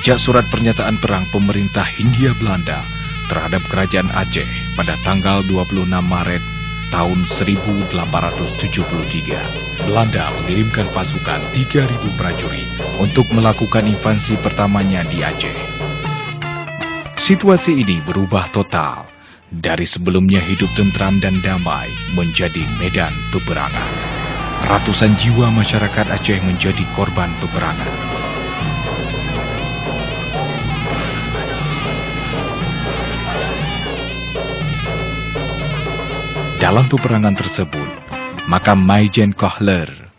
Sejak surat pernyataan perang pemerintah Hindia Belanda terhadap kerajaan Aceh pada tanggal 26 Maret tahun 1873, Belanda mengirimkan pasukan 3.000 prajurit untuk melakukan invasi pertamanya di Aceh. Situasi ini berubah total. Dari sebelumnya hidup tentram dan damai menjadi medan peperangan. Ratusan jiwa masyarakat Aceh menjadi korban peperangan. Dalam peperangan tersebut, makam Maijen Kohler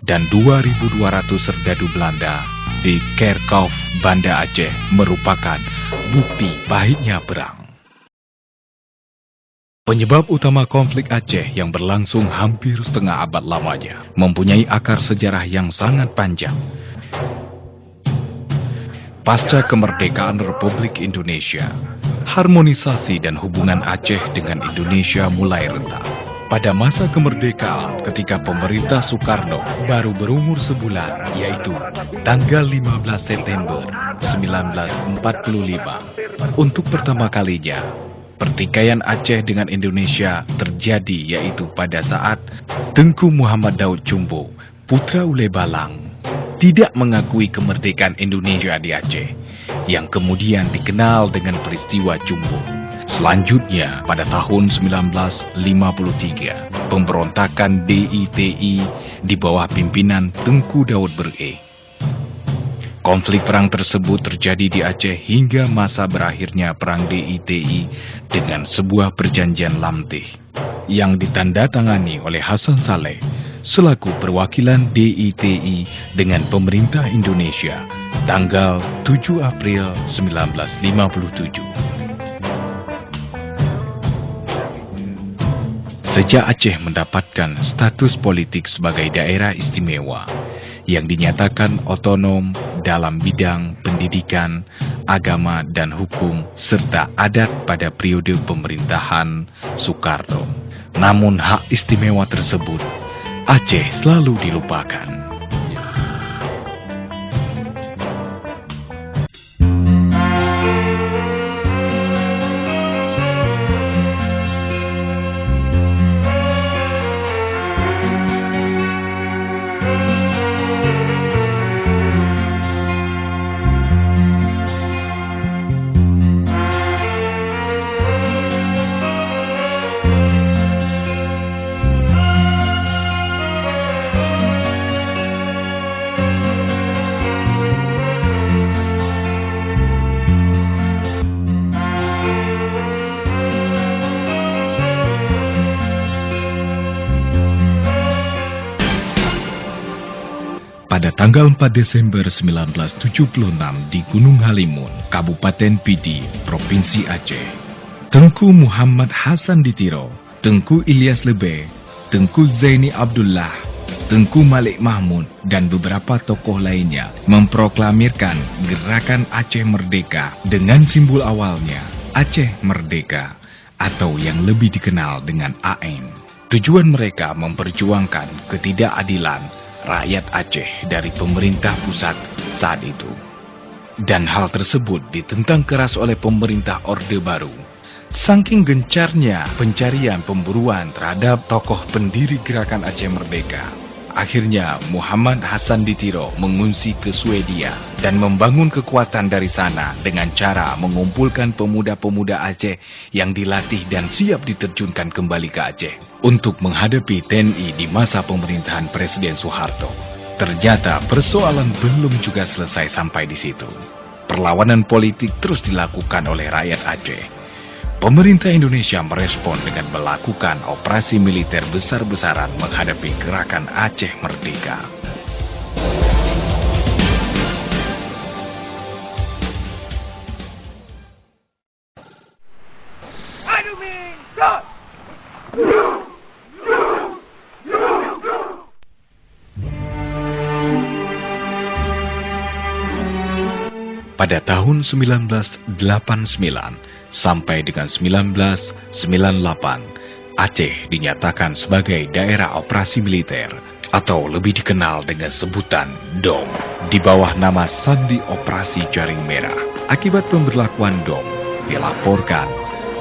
dan 2.200 serdadu Belanda di Kerkhof, Banda Aceh merupakan bukti pahitnya perang. Penyebab utama konflik Aceh yang berlangsung hampir setengah abad lamanya mempunyai akar sejarah yang sangat panjang. Pasca kemerdekaan Republik Indonesia, harmonisasi dan hubungan Aceh dengan Indonesia mulai retak. Pada masa kemerdekaan ketika pemerintah Soekarno baru berumur sebulan, yaitu tanggal 15 September 1945, untuk pertama kalinya pertikaian Aceh dengan Indonesia terjadi, yaitu pada saat Tengku Muhammad Daud Chumbo, putra Ule Balang, tidak mengakui kemerdekaan Indonesia di Aceh, yang kemudian dikenal dengan peristiwa Chumbo. Selanjutnya, pada tahun 1953, pemberontakan DITI di bawah pimpinan Tengku Daud Berge. Konflik perang tersebut terjadi di Aceh hingga masa berakhirnya perang DITI dengan sebuah perjanjian Lamtih yang ditandatangani oleh Hasan Saleh selaku perwakilan DITI dengan pemerintah Indonesia tanggal 7 April 1957. Sejak Aceh mendapatkan status politik sebagai daerah istimewa yang dinyatakan otonom dalam bidang pendidikan, agama, dan hukum, serta adat pada periode pemerintahan Soekarno. Namun hak istimewa tersebut, Aceh selalu dilupakan. Pada tanggal 4 Desember 1976 di Gunung Halimun, Kabupaten Pidi, Provinsi Aceh, Tengku Muhammad Hasan Ditiro, Tengku Ilyas Lebe, Tengku Zaini Abdullah, Tengku Malik Mahmud, dan beberapa tokoh lainnya memproklamirkan Gerakan Aceh Merdeka dengan simbol awalnya Aceh Merdeka atau yang lebih dikenal dengan AM. Tujuan mereka memperjuangkan ketidakadilan rakyat Aceh dari pemerintah pusat saat itu. Dan hal tersebut ditentang keras oleh pemerintah Orde Baru. Saking gencarnya pencarian pemburuan terhadap tokoh pendiri Gerakan Aceh Merdeka, akhirnya Muhammad Hasan Ditiro mengungsi ke Swedia dan membangun kekuatan dari sana dengan cara mengumpulkan pemuda-pemuda Aceh yang dilatih dan siap diterjunkan kembali ke Aceh untuk menghadapi TNI di masa pemerintahan Presiden Soeharto. Ternyata persoalan belum juga selesai sampai di situ. Perlawanan politik terus dilakukan oleh rakyat Aceh. Pemerintah Indonesia merespon dengan melakukan operasi militer besar-besaran menghadapi Gerakan Aceh Merdeka. Pada tahun 1989 sampai dengan 1998, Aceh dinyatakan sebagai daerah operasi militer atau lebih dikenal dengan sebutan DOM, di bawah nama Sandi Operasi Jaring Merah. Akibat pemberlakuan DOM, dilaporkan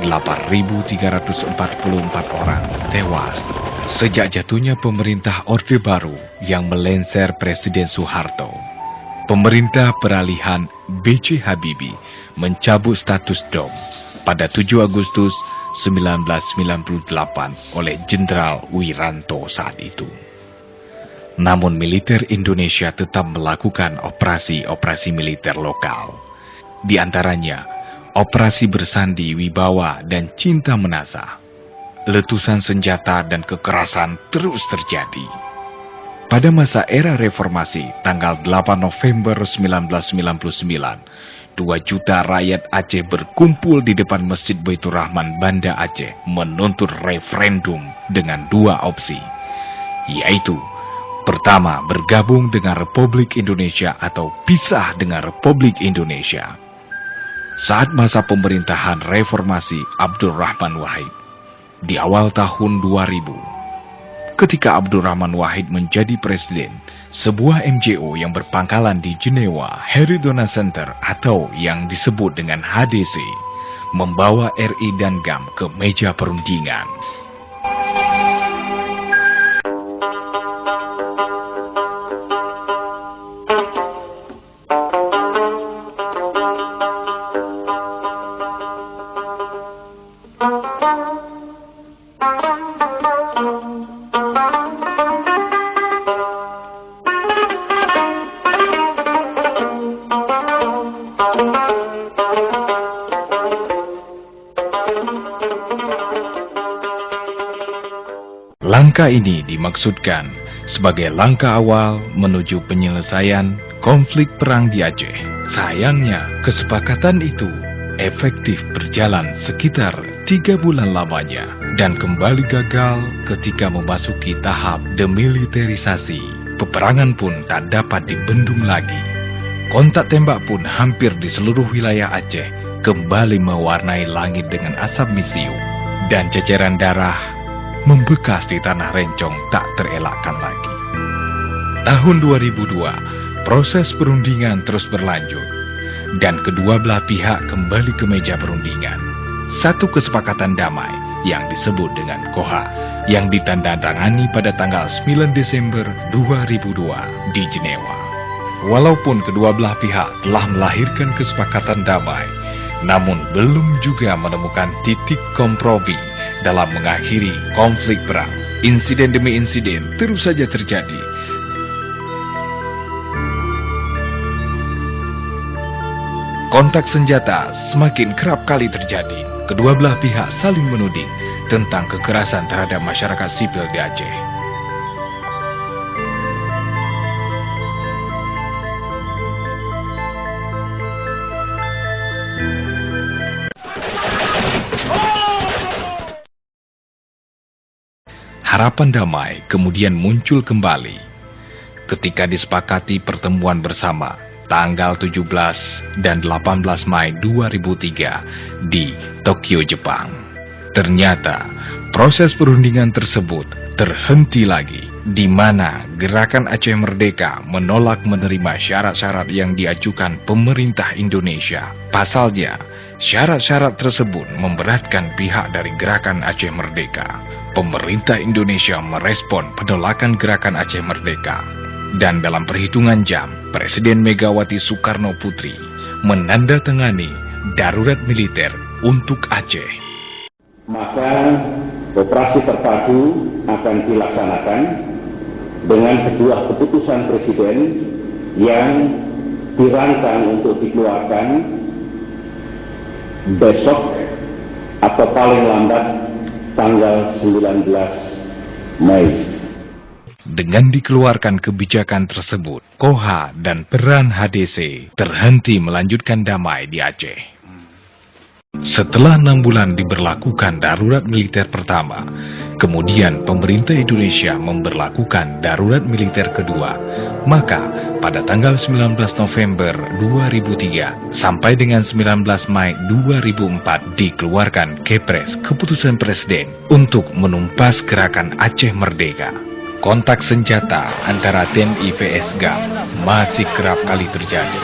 8.344 orang tewas sejak jatuhnya pemerintah Orde Baru yang melenser Presiden Soeharto. Pemerintah peralihan B.J. Habibie mencabut status DOM pada 7 Agustus 1998 oleh Jenderal Wiranto saat itu. Namun militer Indonesia tetap melakukan operasi-operasi militer lokal. Di antaranya, operasi Bersandi Wibawa dan Cinta Menasah. Letusan senjata dan kekerasan terus terjadi. Pada masa era reformasi, tanggal 8 November 1999, 2 juta rakyat Aceh berkumpul di depan Masjid Baitur Rahman Banda Aceh menuntut referendum dengan 2 opsi, yaitu pertama, bergabung dengan Republik Indonesia atau pisah dengan Republik Indonesia. Saat masa pemerintahan reformasi Abdurrahman Wahid, di awal tahun 2000, ketika Abdurrahman Wahid menjadi presiden, sebuah NGO yang berpangkalan di Jenewa, Heridona Center atau yang disebut dengan HDC, membawa RI dan GAM ke meja perundingan. Langkah ini dimaksudkan sebagai langkah awal menuju penyelesaian konflik perang di Aceh. Sayangnya, kesepakatan itu efektif berjalan sekitar 3 bulan lamanya dan kembali gagal ketika memasuki tahap demilitarisasi. Peperangan pun tak dapat dibendung lagi. Kontak tembak pun hampir di seluruh wilayah Aceh kembali mewarnai langit dengan asap misiu, dan ceceran darah membekas di tanah rencong tak terelakkan lagi. Tahun 2002, proses perundingan terus berlanjut, dan kedua belah pihak kembali ke meja perundingan. Satu kesepakatan damai yang disebut dengan KOHA, yang ditandatangani pada tanggal 9 Desember 2002 di Jenewa. Walaupun kedua belah pihak telah melahirkan kesepakatan damai, namun belum juga menemukan titik kompromi dalam mengakhiri konflik perang. Insiden demi insiden terus saja terjadi. Kontak senjata semakin kerap kali terjadi. Kedua belah pihak saling menuding tentang kekerasan terhadap masyarakat sipil di Aceh. Harapan damai kemudian muncul kembali ketika disepakati pertemuan bersama tanggal 17 dan 18 Mei 2003 di Tokyo, Jepang. Ternyata proses perundingan tersebut terhenti lagi, di mana Gerakan Aceh Merdeka menolak menerima syarat-syarat yang diajukan pemerintah Indonesia. Pasalnya, syarat-syarat tersebut memberatkan pihak dari Gerakan Aceh Merdeka. Pemerintah Indonesia merespon penolakan Gerakan Aceh Merdeka, dan dalam perhitungan jam, Presiden Megawati Soekarno Putri menandatangani darurat militer untuk Aceh. Maka operasi terpadu akan dilaksanakan dengan sebuah keputusan Presiden yang dirancang untuk dikeluarkan besok atau paling lambat tanggal 19 Mei. Dengan dikeluarkan kebijakan tersebut, KOHA dan peran HDC terhenti melanjutkan damai di Aceh. Setelah 6 bulan diberlakukan darurat militer pertama, kemudian pemerintah Indonesia memberlakukan darurat militer kedua. Maka pada tanggal 19 November 2003 sampai dengan 19 Mei 2004 dikeluarkan Kepres, keputusan Presiden untuk menumpas Gerakan Aceh Merdeka. Kontak senjata antara TNI vs GAM masih kerap kali terjadi.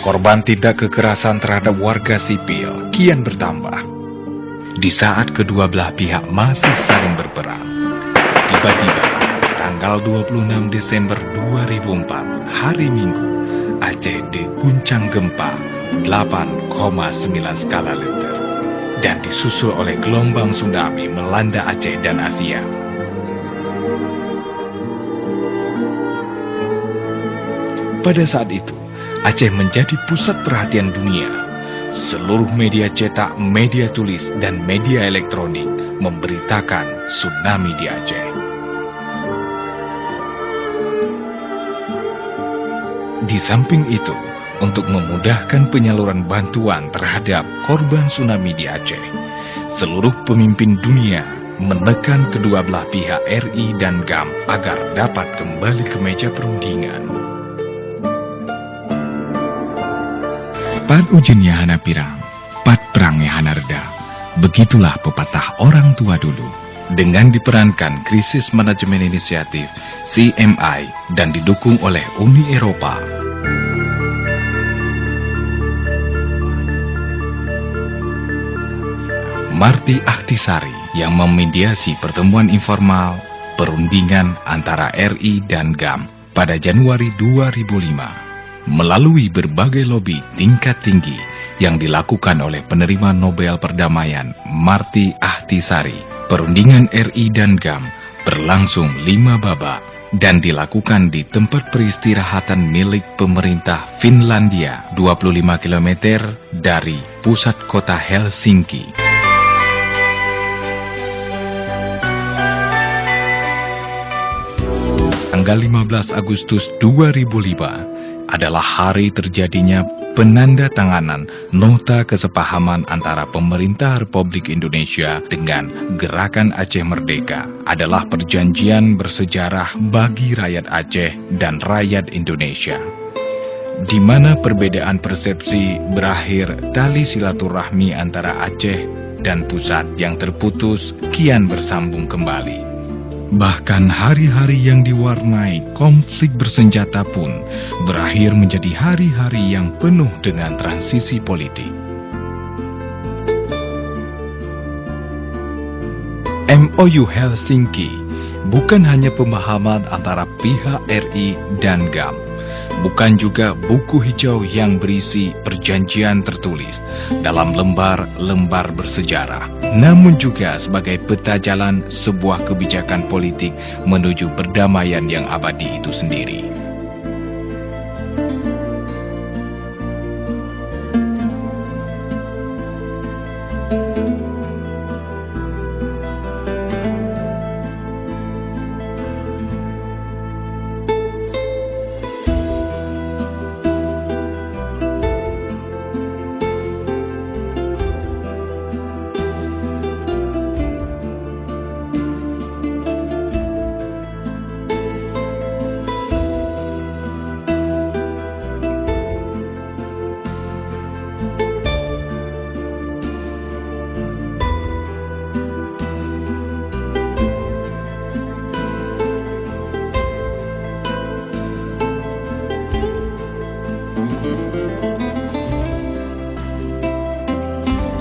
Korban tindak kekerasan terhadap warga sipil kian bertambah. Di saat kedua belah pihak masih saling berperang, tiba-tiba tanggal 26 Desember 2004, hari Minggu, Aceh diguncang gempa 8,9 skala Richter dan disusul oleh gelombang tsunami melanda Aceh dan Asia. Pada saat itu, Aceh menjadi pusat perhatian dunia. Seluruh media cetak, media tulis, dan media elektronik memberitakan tsunami di Aceh. Di samping itu, untuk memudahkan penyaluran bantuan terhadap korban tsunami di Aceh, seluruh pemimpin dunia menekan kedua belah pihak RI dan GAM agar dapat kembali ke meja perundingan. Pat ujinnya hana pirang, pat perangnya hana reda. Begitulah pepatah orang tua dulu. Dengan diperankan Krisis Manajemen Inisiatif CMI dan didukung oleh Uni Eropa. Marty Ahtisaari yang memediasi pertemuan informal perundingan antara RI dan GAM pada Januari 2005. Melalui berbagai lobi tingkat tinggi yang dilakukan oleh penerima Nobel Perdamaian Marty Ahtisaari, perundingan RI dan GAM berlangsung 5 babak dan dilakukan di tempat peristirahatan milik pemerintah Finlandia 25 km dari pusat kota Helsinki. Tanggal 15 Agustus 2005 adalah hari terjadinya penandatanganan nota kesepahaman antara pemerintah Republik Indonesia dengan Gerakan Aceh Merdeka. Adalah perjanjian bersejarah bagi rakyat Aceh dan rakyat Indonesia, di mana perbedaan persepsi berakhir tali silaturahmi antara Aceh dan pusat yang terputus kian bersambung kembali. Bahkan hari-hari yang diwarnai konflik bersenjata pun berakhir menjadi hari-hari yang penuh dengan transisi politik. MOU Helsinki bukan hanya pemahaman antara pihak RI dan GAM, bukan juga buku hijau yang berisi perjanjian tertulis dalam lembar-lembar bersejarah, namun juga sebagai peta jalan sebuah kebijakan politik menuju perdamaian yang abadi itu sendiri.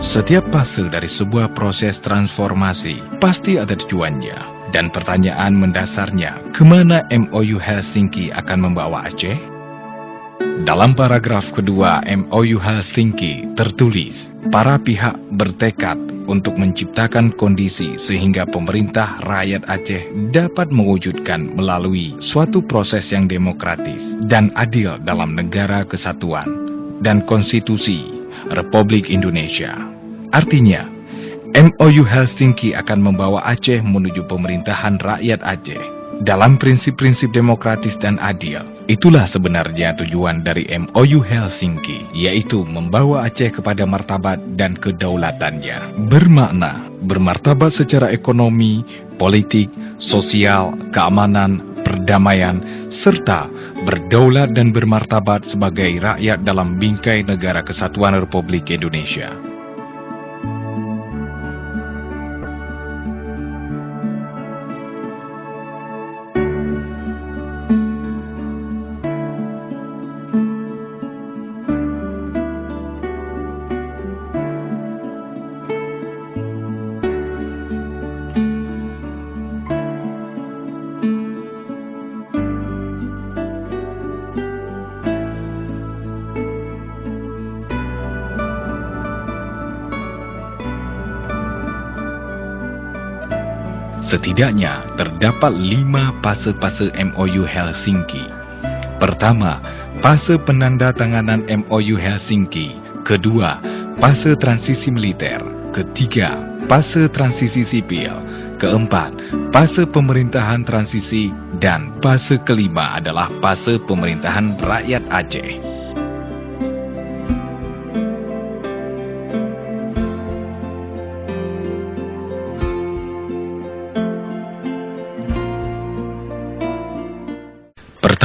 Setiap fase dari sebuah proses transformasi pasti ada tujuannya, dan pertanyaan mendasarnya, kemana MOU Helsinki akan membawa Aceh? Dalam paragraf kedua MOU Helsinki tertulis, para pihak bertekad untuk menciptakan kondisi sehingga pemerintah rakyat Aceh dapat mewujudkan melalui suatu proses yang demokratis dan adil dalam negara kesatuan dan konstitusi Republik Indonesia. Artinya, MOU Helsinki akan membawa Aceh menuju pemerintahan rakyat Aceh dalam prinsip-prinsip demokratis dan adil. Itulah sebenarnya tujuan dari MOU Helsinki, yaitu membawa Aceh kepada martabat dan kedaulatannya. Bermakna bermartabat secara ekonomi, politik, sosial, keamanan, perdamaian, serta berdaulat dan bermartabat sebagai rakyat dalam bingkai negara kesatuan Republik Indonesia. setidaknya terdapat 5 fase-fase MOU Helsinki. Pertama, fase penandatanganan MOU Helsinki. Kedua, fase transisi militer. Ketiga, fase transisi sipil. Keempat, fase pemerintahan transisi. Dan fase kelima adalah fase pemerintahan rakyat Aceh.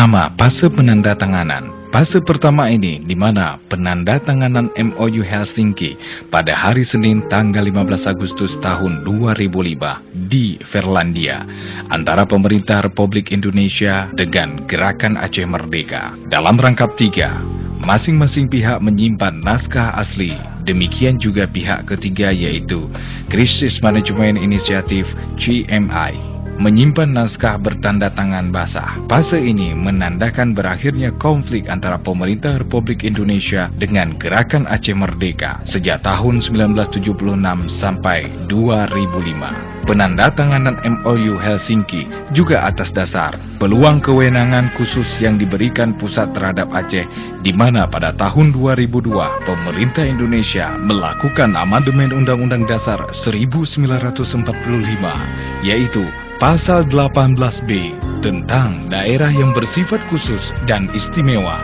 Pertama, fase penandatanganan. Fase pertama ini di mana penandatanganan MOU Helsinki pada hari Senin tanggal 15 Agustus tahun 2005 di Finlandia antara pemerintah Republik Indonesia dengan Gerakan Aceh Merdeka. Dalam rangkap 3, masing-masing pihak menyimpan naskah asli. Demikian juga pihak ketiga yaitu Crisis Management Initiative (CMI) menyimpan naskah bertanda tangan basah. Fase ini menandakan berakhirnya konflik antara pemerintah Republik Indonesia dengan Gerakan Aceh Merdeka sejak tahun 1976 sampai 2005. Penandatanganan MOU Helsinki juga atas dasar peluang kewenangan khusus yang diberikan pusat terhadap Aceh, di mana pada tahun 2002 pemerintah Indonesia melakukan amandemen Undang-Undang Dasar 1945, yaitu Pasal 18B tentang daerah yang bersifat khusus dan istimewa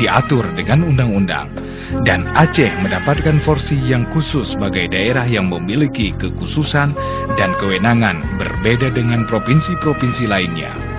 diatur dengan undang-undang, dan Aceh mendapatkan porsi yang khusus sebagai daerah yang memiliki kekhususan dan kewenangan berbeda dengan provinsi-provinsi lainnya.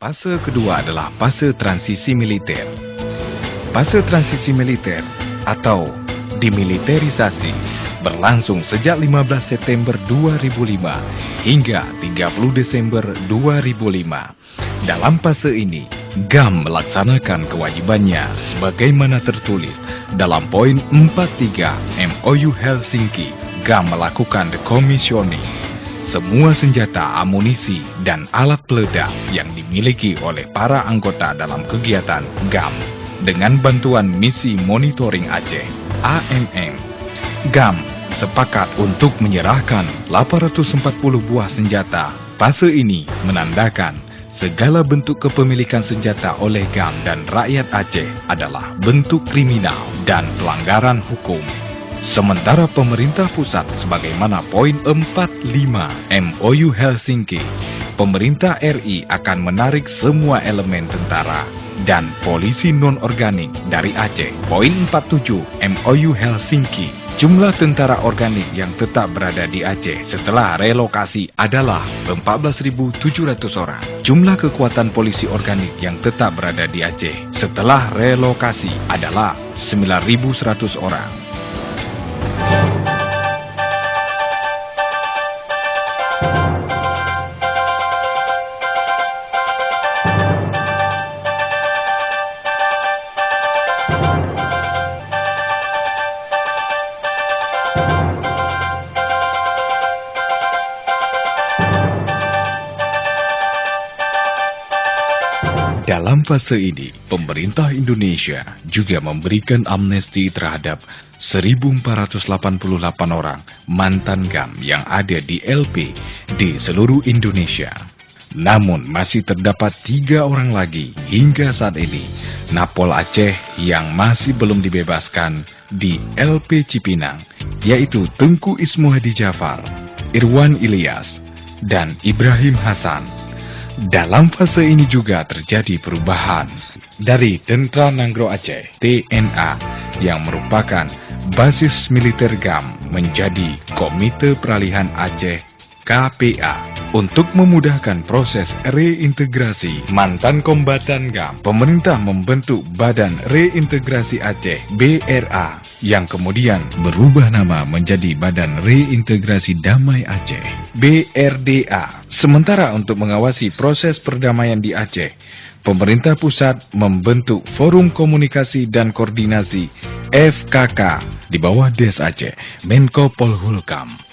Fase kedua adalah fase transisi militer. Fase transisi militer atau demilitarisasi berlangsung sejak 15 September 2005 hingga 30 Desember 2005. Dalam fase ini, GAM melaksanakan kewajibannya sebagaimana tertulis dalam poin 43 MOU Helsinki. GAM melakukan decommissioning semua senjata, amunisi, dan alat peledak yang dimiliki oleh para anggota dalam kegiatan GAM dengan bantuan Misi Monitoring Aceh (AMM). GAM sepakat untuk menyerahkan 840 buah senjata. Fase ini menandakan segala bentuk kepemilikan senjata oleh GAM dan rakyat Aceh adalah bentuk kriminal dan pelanggaran hukum. Sementara pemerintah pusat sebagaimana poin 45 MOU Helsinki, pemerintah RI akan menarik semua elemen tentara dan polisi non-organik dari Aceh. Poin 47 MOU Helsinki, jumlah tentara organik yang tetap berada di Aceh setelah relokasi adalah 14.700 orang. Jumlah kekuatan polisi organik yang tetap berada di Aceh setelah relokasi adalah 9.100 orang. Dalam fase ini, pemerintah Indonesia juga memberikan amnesti terhadap 1.488 orang mantan GAM yang ada di LP di seluruh Indonesia. Namun masih terdapat 3 orang lagi hingga saat ini, Napol Aceh yang masih belum dibebaskan di LP Cipinang, yaitu Tengku Ismuhadi Jafar, Irwan Ilyas, dan Ibrahim Hasan. Dalam fase ini juga terjadi perubahan dari Tentara Nanggro Aceh (TNA) yang merupakan basis militer GAM menjadi Komite Peralihan Aceh (KPA). Untuk memudahkan proses reintegrasi mantan kombatan GAM, pemerintah membentuk Badan Reintegrasi Aceh (BRA) yang kemudian berubah nama menjadi Badan Reintegrasi Damai Aceh (BRDA). Sementara untuk mengawasi proses perdamaian di Aceh, pemerintah pusat membentuk Forum Komunikasi dan Koordinasi FKK di bawah Des Aceh, Menko Polhukam.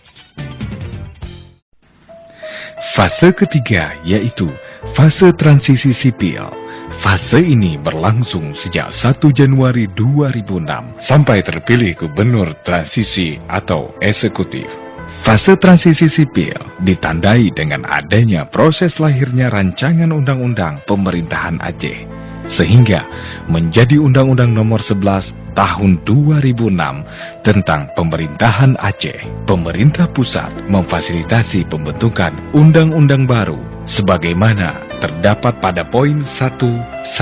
Fase ketiga yaitu fase transisi sipil. Fase ini berlangsung sejak 1 Januari 2006 sampai terpilih gubernur transisi atau eksekutif. Fase transisi sipil ditandai dengan adanya proses lahirnya rancangan undang-undang pemerintahan Aceh, sehingga menjadi Undang-Undang Nomor 11 Tahun 2006 tentang Pemerintahan Aceh. Pemerintah pusat memfasilitasi pembentukan undang-undang baru sebagaimana terdapat pada poin 111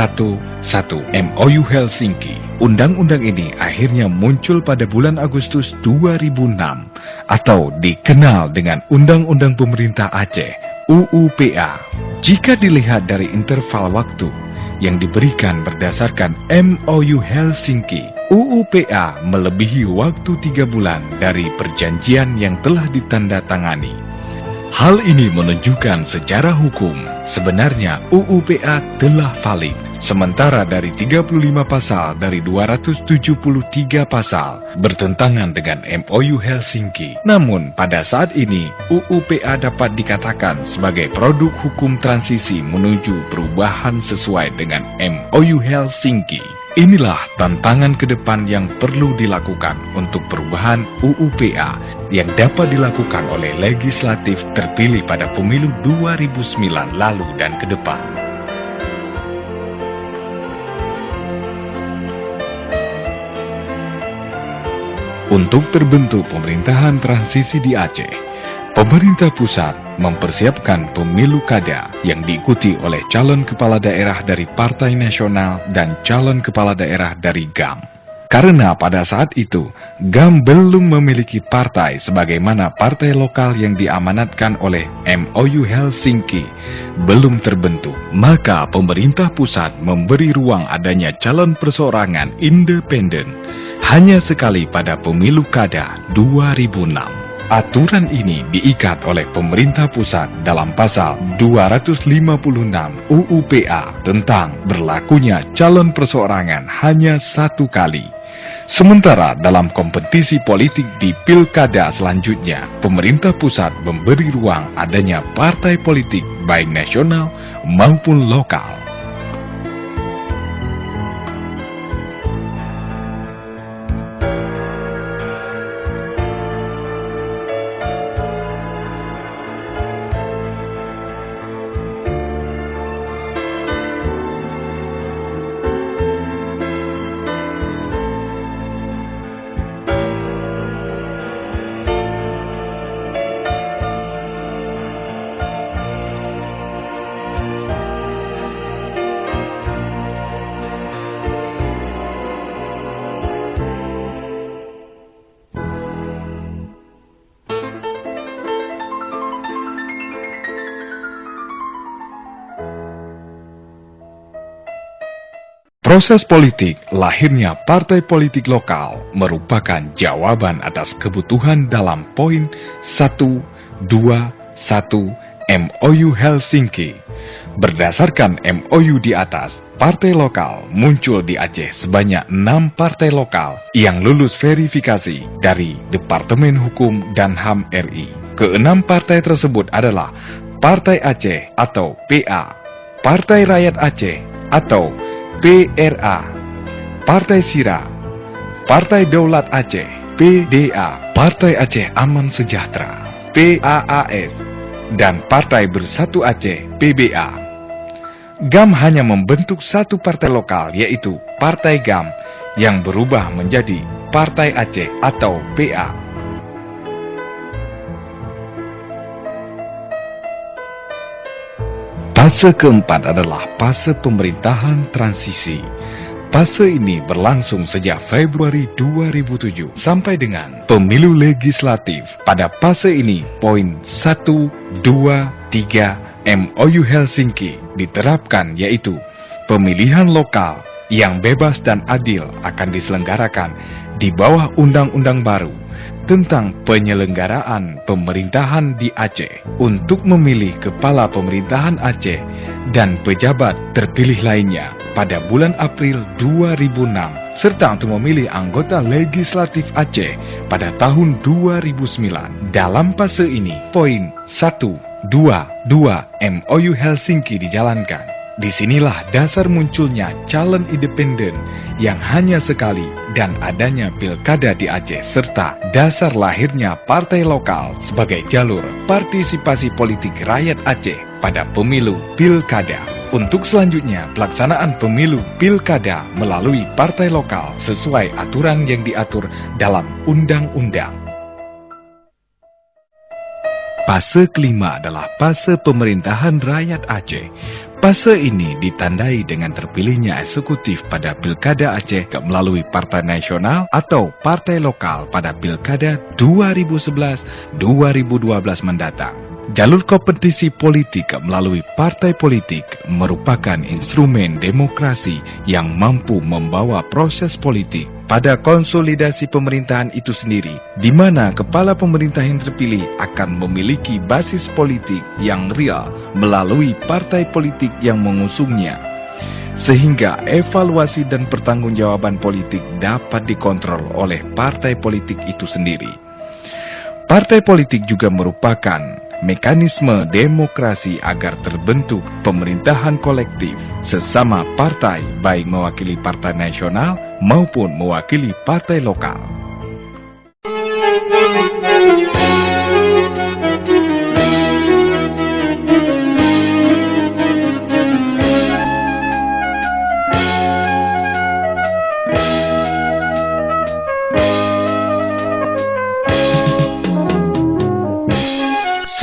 MOU Helsinki. Undang-undang ini akhirnya muncul pada bulan Agustus 2006 atau dikenal dengan Undang-Undang Pemerintah Aceh (UUPA). Jika dilihat dari interval waktu yang diberikan berdasarkan MOU Helsinki, UUPA melebihi waktu 3 bulan dari perjanjian yang telah ditandatangani. Hal ini menunjukkan secara hukum sebenarnya UUPA telah valid. Sementara dari 35 pasal dari 273 pasal bertentangan dengan MOU Helsinki. Namun pada saat ini UUPA dapat dikatakan sebagai produk hukum transisi menuju perubahan sesuai dengan MOU Helsinki. Inilah tantangan ke depan yang perlu dilakukan untuk perubahan UUPA yang dapat dilakukan oleh legislatif terpilih pada pemilu 2009 lalu dan ke depan. Untuk terbentuk pemerintahan transisi di Aceh, pemerintah pusat mempersiapkan pemilu kada yang diikuti oleh calon kepala daerah dari Partai Nasional dan calon kepala daerah dari GAM. Karena pada saat itu, GAM belum memiliki partai sebagaimana partai lokal yang diamanatkan oleh MOU Helsinki belum terbentuk, maka pemerintah pusat memberi ruang adanya calon perseorangan independen hanya sekali pada pemilu kada 2006. Aturan ini diikat oleh pemerintah pusat dalam pasal 256 UUPA tentang berlakunya calon perseorangan hanya 1 kali. Sementara dalam kompetisi politik di pilkada selanjutnya, pemerintah pusat memberi ruang adanya partai politik baik nasional maupun lokal. Proses politik lahirnya partai politik lokal merupakan jawaban atas kebutuhan dalam poin 121 MOU Helsinki. Berdasarkan MOU di atas, partai lokal muncul di Aceh sebanyak 6 partai lokal yang lulus verifikasi dari Departemen Hukum dan HAM RI. Keenam partai tersebut adalah Partai Aceh atau PA, Partai Rakyat Aceh atau PRA, Partai Sira, Partai Daulat Aceh, PDA, Partai Aceh Aman Sejahtera, PAAS, dan Partai Bersatu Aceh, PBA. GAM hanya membentuk satu partai lokal, yaitu Partai GAM, yang berubah menjadi Partai Aceh atau PA. Fase keempat adalah fase pemerintahan transisi. Fase ini berlangsung sejak Februari 2007 sampai dengan pemilu legislatif. Pada fase ini, poin 1, 2, 3 MOU Helsinki diterapkan, yaitu pemilihan lokal yang bebas dan adil akan diselenggarakan di bawah undang-undang baru tentang penyelenggaraan pemerintahan di Aceh untuk memilih kepala pemerintahan Aceh dan pejabat terpilih lainnya pada bulan April 2006, serta untuk memilih anggota legislatif Aceh pada tahun 2009. Dalam fase ini, poin 1, 2, 2 MOU Helsinki dijalankan. Disinilah dasar munculnya calon independen yang hanya sekali dan adanya pilkada di Aceh, serta dasar lahirnya partai lokal sebagai jalur partisipasi politik rakyat Aceh pada pemilu pilkada. Untuk selanjutnya, pelaksanaan pemilu pilkada melalui partai lokal sesuai aturan yang diatur dalam undang-undang. Fase kelima adalah fase pemerintahan rakyat Aceh. Fase ini ditandai dengan terpilihnya eksekutif pada Pilkada Aceh melalui Partai Nasional atau Partai Lokal pada Pilkada 2011-2012 mendatang. Jalur kompetisi politik melalui partai politik merupakan instrumen demokrasi yang mampu membawa proses politik pada konsolidasi pemerintahan itu sendiri, di mana kepala pemerintah yang terpilih akan memiliki basis politik yang real melalui partai politik yang mengusungnya, sehingga evaluasi dan pertanggungjawaban politik dapat dikontrol oleh partai politik itu sendiri. Partai politik juga merupakan mekanisme demokrasi agar terbentuk pemerintahan kolektif sesama partai, baik mewakili partai nasional maupun mewakili partai lokal.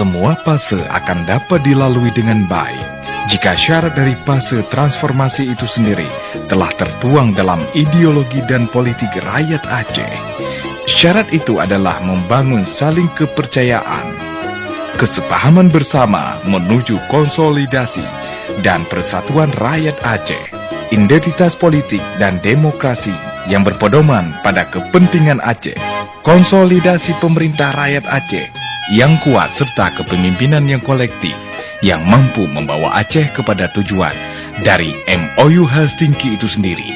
Semua fase akan dapat dilalui dengan baik jika syarat dari fase transformasi itu sendiri telah tertuang dalam ideologi dan politik rakyat Aceh. Syarat itu adalah membangun saling kepercayaan, kesepahaman bersama menuju konsolidasi dan persatuan rakyat Aceh, identitas politik dan demokrasi yang berpedoman pada kepentingan Aceh, konsolidasi pemerintah rakyat Aceh yang kuat, serta kepemimpinan yang kolektif yang mampu membawa Aceh kepada tujuan dari MOU Helsinki itu sendiri.